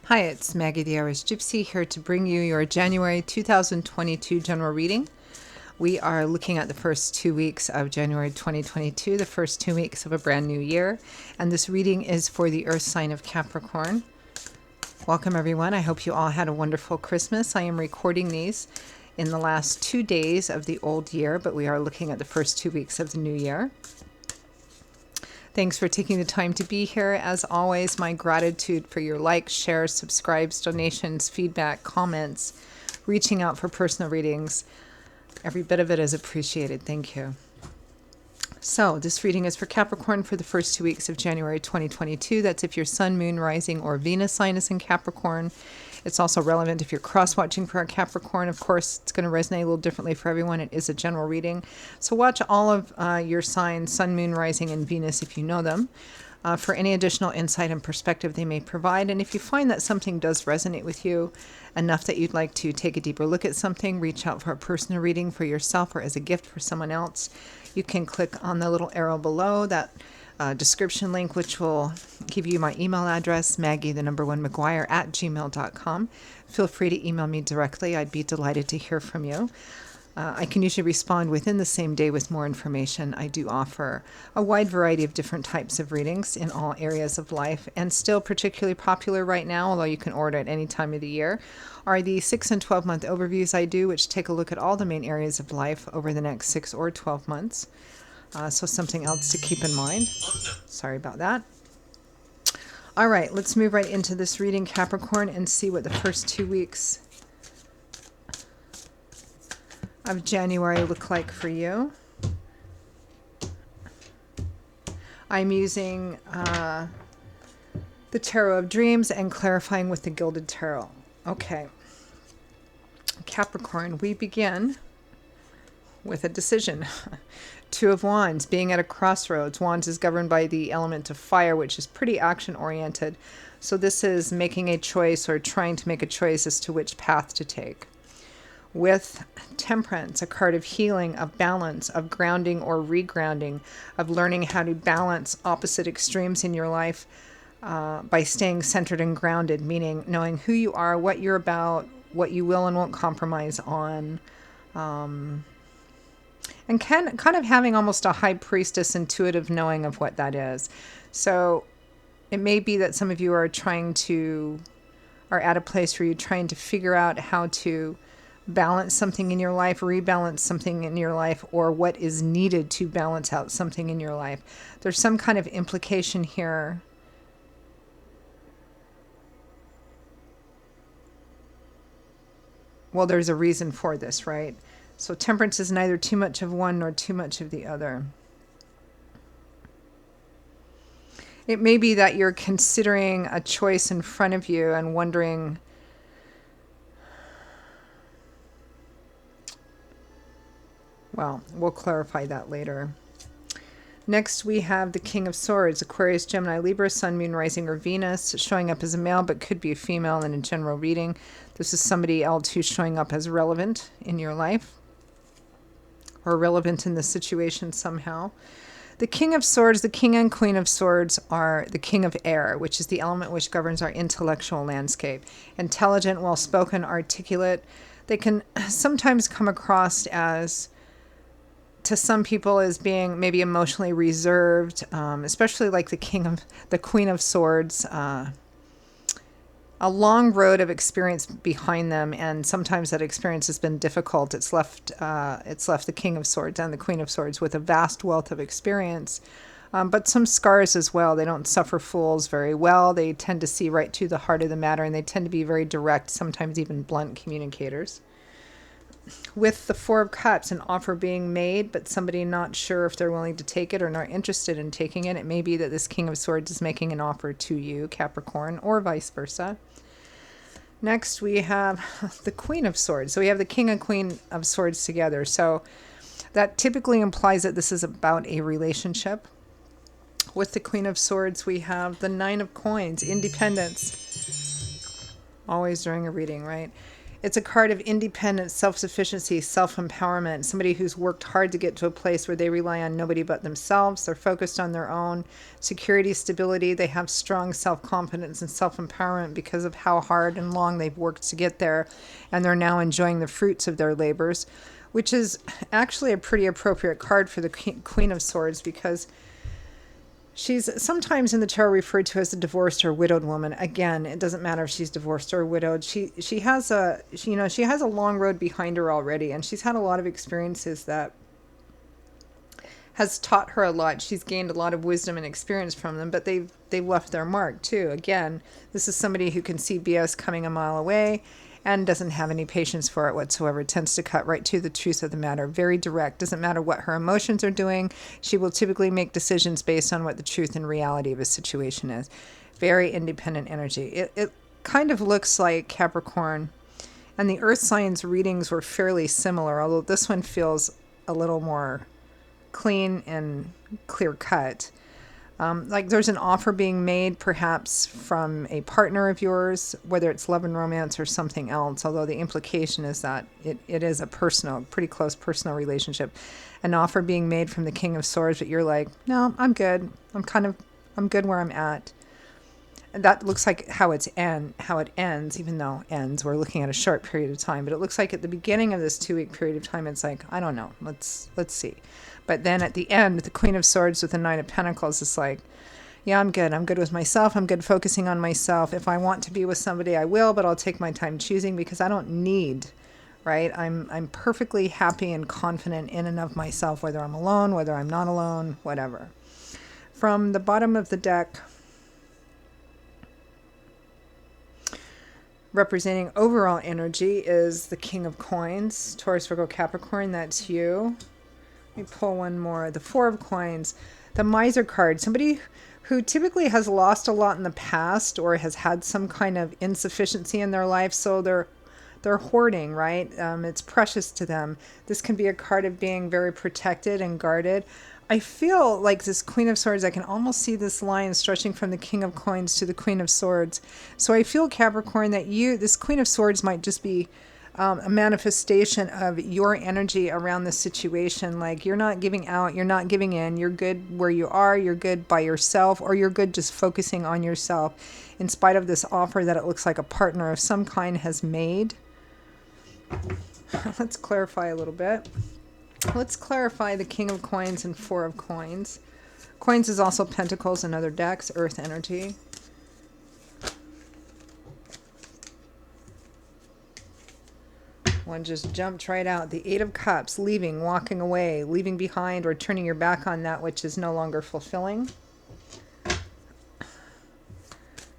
Hi, it's Maggie the Irish Gypsy here to bring you your January 2022 general reading. We are looking at the first 2 weeks of January 2022, the first 2 weeks of a brand new year, and this reading is for the Earth sign of Capricorn. Welcome everyone. I hope you all had a wonderful Christmas. I am recording these in the last 2 days of the old year, but we are looking at the first 2 weeks of the new year. Thanks for taking the time to be here. As always, my gratitude for your likes, shares, subscribes, donations, feedback, comments, reaching out for personal readings. Every bit of it is appreciated. Thank you. So this reading is for Capricorn for the first 2 weeks of January 2022. That's if your Sun, Moon, Rising, or Venus sign is in Capricorn. It's also relevant if you're cross-watching for a Capricorn. Of course, it's going to resonate a little differently for everyone. It is a general reading. So watch all of your signs, Sun, Moon, Rising, and Venus if you know them, for any additional insight and perspective they may provide. And if you find that something does resonate with you enough that you'd like to take a deeper look at something, reach out for a personal reading for yourself or as a gift for someone else, you can click on the little arrow below, that description link, which will give you my email address, maggie1mcguire@gmail.com. Feel free to email me directly. I'd be delighted to hear from you. I can usually respond within the same day with more information. I do offer a wide variety of different types of readings in all areas of life, and still particularly popular right now, although you can order at any time of the year, are the 6 and 12-month overviews I do, which take a look at all the main areas of life over the next 6 or 12 months. So something else to keep in mind. Sorry about that. All right, let's move right into this reading, Capricorn, and see what the first 2 weeks of January look like for you. I'm using the Tarot of Dreams and clarifying with the Gilded Tarot. Okay, Capricorn, we begin with a decision. 2 of Wands, being at a crossroads. Wands is governed by the element of fire, which is pretty action-oriented. So this is making a choice or trying to make a choice as to which path to take. With Temperance, a card of healing, of balance, of grounding or regrounding, of learning how to balance opposite extremes in your life by staying centered and grounded, meaning knowing who you are, what you're about, what you will and won't compromise on, and kind of having almost a high priestess intuitive knowing of what that is. So it may be that some of you are at a place where you're trying to figure out how to balance something in your life, rebalance something in your life, or what is needed to balance out something in your life. There's some kind of implication here. Well, there's a reason for this, right? So Temperance is neither too much of one nor too much of the other. It may be that you're considering a choice in front of you and wondering, well, we'll clarify that later. Next, we have the King of Swords, Aquarius, Gemini, Libra, Sun, Moon, Rising, or Venus, showing up as a male, but could be a female in a general reading. This is somebody else who's showing up as relevant in your life, or relevant in the situation somehow. The King of Swords, the King and Queen of Swords are the King of Air, which is the element which governs our intellectual landscape. Intelligent, well-spoken, articulate. They can sometimes come across as, to some people, as being maybe emotionally reserved, especially like the Queen of Swords, a long road of experience behind them, and sometimes that experience has been difficult. It's left the King of Swords and the Queen of Swords with a vast wealth of experience, but some scars as well. They don't suffer fools very well. They tend to see right to the heart of the matter, and they tend to be very direct, sometimes even blunt communicators. With the Four of Cups, an offer being made, but somebody not sure if they're willing to take it or not interested in taking it. It may be that this King of Swords is making an offer to you, Capricorn, or vice versa. Next, we have the Queen of Swords. So we have the King and Queen of Swords together. So that typically implies that this is about a relationship. With the Queen of Swords, we have the Nine of Coins, independence. Always during a reading, right? It's a card of independence, self-sufficiency, self-empowerment, somebody who's worked hard to get to a place where they rely on nobody but themselves. They're focused on their own security, stability. They have strong self-confidence and self-empowerment because of how hard and long they've worked to get there. And they're now enjoying the fruits of their labors, which is actually a pretty appropriate card for the Queen of Swords, because she's sometimes in the tarot referred to as a divorced or widowed woman. Again, it doesn't matter if she's divorced or widowed. She has a long road behind her already, and she's had a lot of experiences that has taught her a lot. She's gained a lot of wisdom and experience from them, but they've left their mark too. Again, this is somebody who can see BS coming a mile away and doesn't have any patience for it whatsoever. Tends to cut right to the truth of the matter. Very direct. Doesn't matter what her emotions are doing. She will typically make decisions based on what the truth and reality of a situation is. Very independent energy. It kind of looks like Capricorn. And the earth signs readings were fairly similar, although this one feels a little more clean and clear cut. Like there's an offer being made perhaps from a partner of yours, whether it's love and romance or something else, although the implication is that it is a pretty close personal relationship. An offer being made from the King of Swords, but you're like, no, I'm good. I'm good where I'm at. And that looks like how it ends, even though ends, we're looking at a short period of time, but it looks like at the beginning of this 2-week period of time, it's like, I don't know, let's see. But then at the end, the Queen of Swords with the Nine of Pentacles, it's like, yeah, I'm good. I'm good with myself. I'm good focusing on myself. If I want to be with somebody, I will, but I'll take my time choosing because I don't need, right? I'm perfectly happy and confident in and of myself, whether I'm alone, whether I'm not alone, whatever. From the bottom of the deck, representing overall energy, is the King of Coins, Taurus, Virgo, Capricorn. That's you. Let me pull one more. The Four of Coins, the Miser card. Somebody who typically has lost a lot in the past or has had some kind of insufficiency in their life, so they're hoarding, right? It's precious to them. This can be a card of being very protected and guarded. I feel like this Queen of Swords, I can almost see this line stretching from the King of Coins to the Queen of Swords. So I feel, Capricorn, that this Queen of Swords might just be a manifestation of your energy around the situation. Like you're not giving out, you're not giving in, you're good where you are, you're good by yourself, or you're good just focusing on yourself in spite of this offer that it looks like a partner of some kind has made. Let's clarify a little bit. Let's clarify the King of Coins and Four of Coins. Coins is also Pentacles and other decks, earth energy. One just jumped right out. The Eight of Cups, leaving, walking away, leaving behind, or turning your back on that which is no longer fulfilling.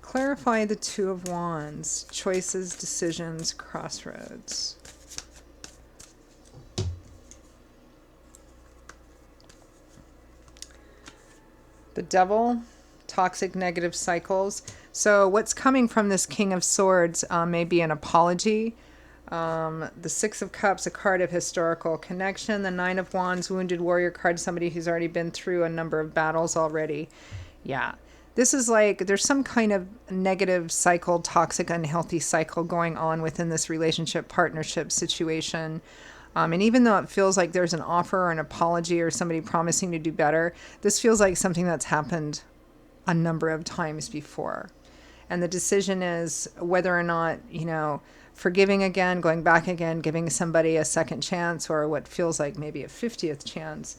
Clarify the Two of Wands, choices, decisions, crossroads. The Devil, toxic negative cycles. So what's coming from this King of Swords may be an apology. The Six of Cups, a card of historical connection. The Nine of Wands, wounded warrior card, somebody who's already been through a number of battles already. Yeah. This is like there's some kind of negative cycle, toxic, unhealthy cycle going on within this relationship, partnership situation. And even though it feels like there's an offer or an apology or somebody promising to do better, this feels like something that's happened a number of times before. And the decision is whether or not, forgiving again, going back again, giving somebody a second chance, or what feels like maybe a 50th chance.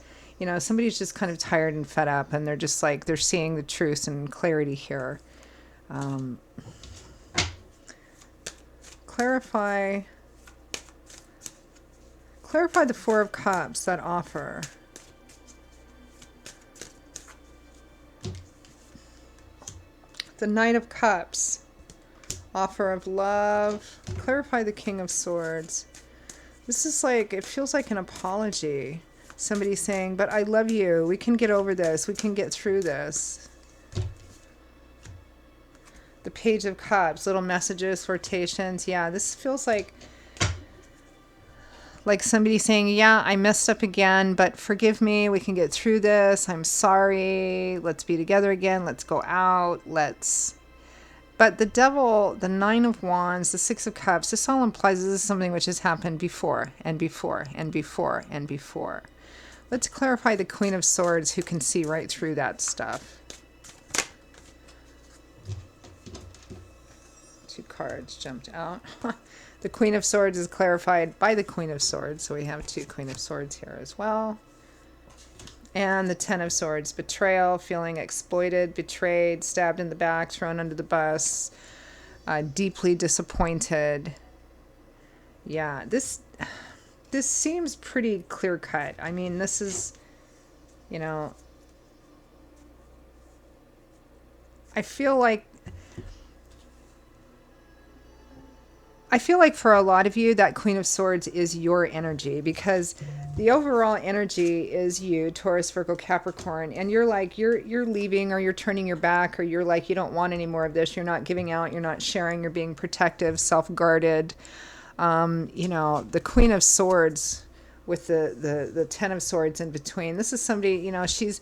Somebody's just kind of tired and fed up, and they're just like, they're seeing the truth and clarity here. Clarify the Four of Cups, that offer. The Knight of Cups, offer of love. Clarify the King of Swords. This is like, it feels like an apology. Somebody saying, but I love you. We can get over this. We can get through this. The Page of Cups, little messages, flirtations. Yeah, this feels like somebody saying, yeah, I messed up again, but forgive me. We can get through this. I'm sorry. Let's be together again. Let's go out. But the devil, the Nine of Wands, the Six of Cups, this all implies this is something which has happened before and before and before and before. Let's clarify the Queen of Swords, who can see right through that stuff. 2 cards jumped out. The Queen of Swords is clarified by the Queen of Swords, so we have 2 Queen of Swords here as well. And the Ten of Swords, betrayal, feeling exploited, betrayed, stabbed in the back, thrown under the bus, deeply disappointed. Yeah, this seems pretty clear-cut. I mean, this is, you know, I feel like for a lot of you, that Queen of Swords is your energy, because the overall energy is you, Taurus, Virgo, Capricorn, and you're like, you're leaving, or you're turning your back, or you're like, you don't want any more of this. You're not giving out. You're not sharing. You're being protective, self-guarded. You know, the Queen of Swords with the Ten of Swords in between. This is somebody, you know, she's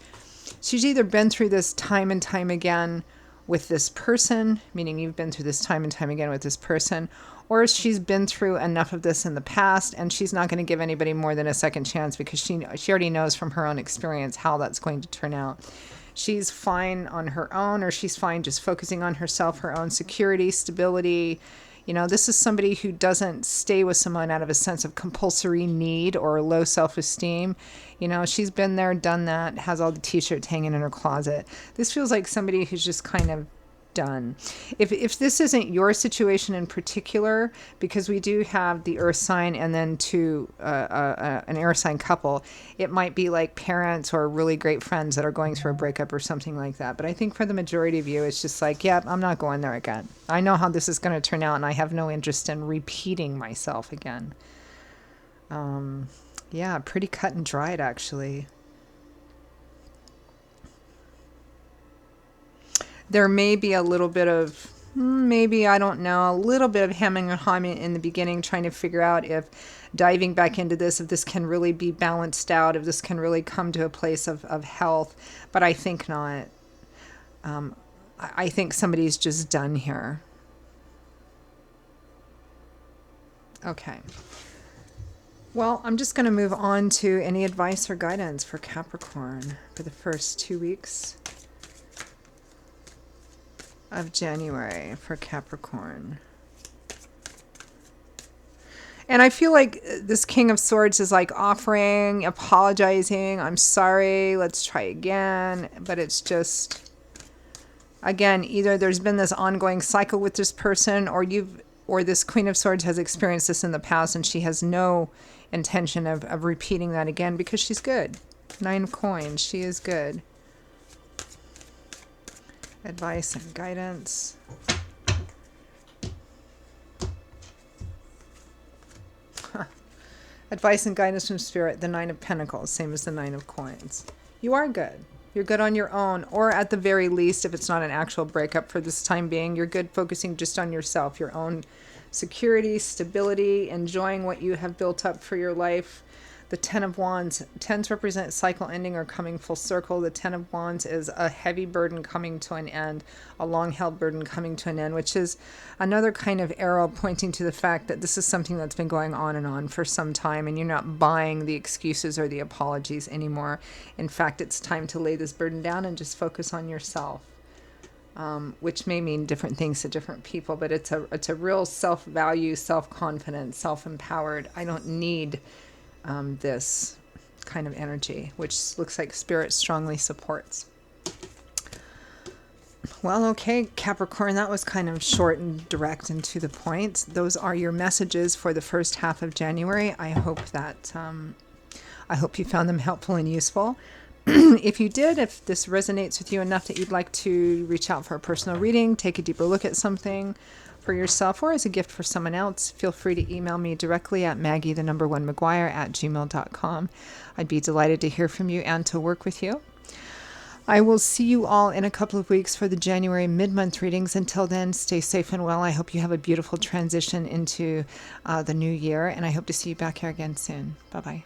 either been through this time and time again with this person, meaning you've been through this time and time again with this person, or she's been through enough of this in the past, and she's not going to give anybody more than a second chance, because she already knows from her own experience how that's going to turn out. She's fine on her own, or she's fine just focusing on herself, her own security, stability. You know, this is somebody who doesn't stay with someone out of a sense of compulsory need or low self-esteem. You know, she's been there, done that, has all the t-shirts hanging in her closet. This feels like somebody who's just kind of done. If this isn't your situation in particular, because we do have the earth sign and then an air sign couple, it might be like parents or really great friends that are going through a breakup or something like that. But I think for the majority of you, it's just like, yeah, I'm not going there again. I know how this is going to turn out, and I have no interest in repeating myself again. Yeah, pretty cut and dried, actually. There may be a little bit of, maybe, I don't know, a little bit of hemming and hawing in the beginning, trying to figure out if diving back into this, if this can really be balanced out, if this can really come to a place of health. But I think not. I think somebody's just done here. Okay. Well, I'm just going to move on to any advice or guidance for Capricorn for the first 2 weeks of January for Capricorn. And I feel like this King of Swords is like offering, apologizing, I'm sorry, let's try again. But it's just, again, either there's been this ongoing cycle with this person, or this Queen of Swords has experienced this in the past, and she has no intention of repeating that again, because she's good. 9 of Coins, she is good. Advice and guidance. Advice and guidance from Spirit, the 9 of Pentacles, same as the 9 of Coins. You are good. You're good on your own, or at the very least, if it's not an actual breakup for this time being, you're good focusing just on yourself, your own security, stability, enjoying what you have built up for your life. The 10 of Wands, 10s represent cycle ending or coming full circle. The 10 of Wands is a heavy burden coming to an end, a long-held burden coming to an end, which is another kind of arrow pointing to the fact that this is something that's been going on and on for some time, and you're not buying the excuses or the apologies anymore. In fact, it's time to lay this burden down and just focus on yourself, which may mean different things to different people, but it's a real self-value, self-confidence, self-empowered. I don't need this kind of energy, which looks like Spirit strongly supports. Well, okay, Capricorn, that was kind of short and direct and to the point. Those are your messages for the first half of January. I hope you found them helpful and useful. If you did, if this resonates with you enough that you'd like to reach out for a personal reading, take a deeper look at something for yourself or as a gift for someone else, feel free to email me directly at maggie1mcguire@gmail.com. I'd be delighted to hear from you and to work with you. I will see you all in a couple of weeks for the January mid-month readings. Until then, stay safe and well. I hope you have a beautiful transition into the new year, and I hope to see you back here again soon. Bye-bye.